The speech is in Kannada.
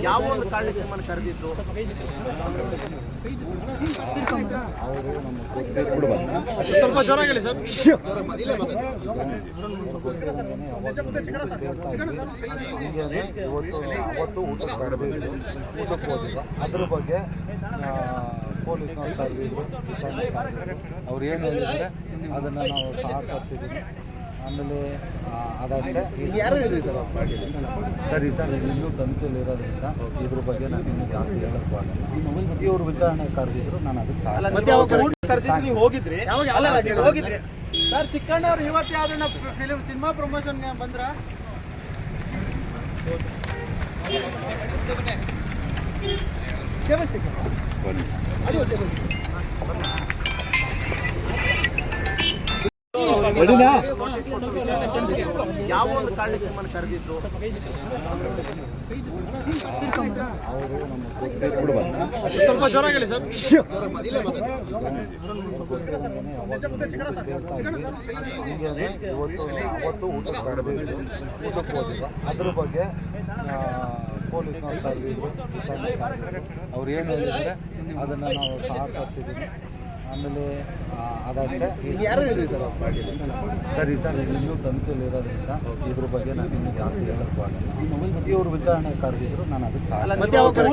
ಯಾವ ಒಂದು ಕಾರಣಕ್ಕೆ ನಿಮ್ಮನ್ನು ಕರೆದಿದ್ರು? ಸ್ವಲ್ಪ ಜೋರಾಗಿ ಸರ್. ಅವತ್ತು ಊಟಕ್ಕೆ ಕರೆದಿದ್ರು, ಊಟಕ್ಕೆ ಹೋಗಿದ್ದ. ಅದ್ರ ಬಗ್ಗೆ ಪೊಲೀಸ್ನವ್ರು ಕರೆದಿದ್ರು, ಅವ್ರು ಏನು ಹೇಳಿದರೆ ಅದನ್ನು ನಾವು ಸಹಕರಿಸಿದ್ದೀವಿ. ಆಮೇಲೆ ಅದಷ್ಟೇ. ಯಾರು ಹೇಳಿದ್ರಿ ಸರ್? ಸರಿ ಸರ್, ಇನ್ನೂ ತನಿಖೆಯಲ್ಲಿ ಇರೋದ್ರಿಂದ ಇದ್ರ ಬಗ್ಗೆ ನಾನು ಇನ್ನೂ ಜಾಸ್ತಿ ಹೇಳೋಕ್ಕೂ ಆಗಲ್ಲ. ಇವರು ವಿಚಾರಣೆ ಕರೆದಿದ್ರು, ನಾನು ಅದಕ್ಕೆ ನೀವು ಹೋಗಿದ್ರಿ? ಹೋಗಿದ್ರಿ ಸರ್. ಚಿಕ್ಕಣ್ಣ ಅವ್ರು ಇವತ್ತು ಯಾವ್ದನ್ನ ಫಿಲ್ಮ್ ಸಿನಿಮಾ ಪ್ರಮೋಷನ್ ಬಂದ್ರ? ಯಾವ ಒಂದು ಕಾರಣಕ್ಕೆ ನಿಮ್ಮನ್ನು ಕರೆದಿದ್ರು? ಅವರು ಸ್ವಲ್ಪ ಜೋರಾಗಿ ಸರ್. ಅವತ್ತು ಊಟಕ್ಕೆ ಕರೆದಿದ್ರು, ಊಟಕ್ಕೆ ಹೋಗಿದ್ದ. ಅದ್ರ ಬಗ್ಗೆ ಪೊಲೀಸ್ನವ್ರು ಕರೆದಿದ್ರು, ಅವ್ರು ಏನು ಹೇಳಿದರೆ ಅದನ್ನು ನಾವು ಸಹಕರಿಸಿದ್ದೀವಿ. ಆಮೇಲೆ ಅದಷ್ಟೇ. ಯಾರು ಹೇಳಿದ್ರಿ ಸರ್? ಸರಿ ಸರ್, ಇನ್ನೂ ತನಿಖೆಯಲ್ಲಿ ಇರೋದ್ರಿಂದ ಇದ್ರ ಬಗ್ಗೆ ನಾನು ಇನ್ನೂ ಜಾಸ್ತಿ ಹೇಳೋಕ್ಕೂ ಆಗಲ್ಲ. ಇವರು ವಿಚಾರಣೆ ಕರೆದಿದ್ರು, ನಾನು ಅದಕ್ಕೆ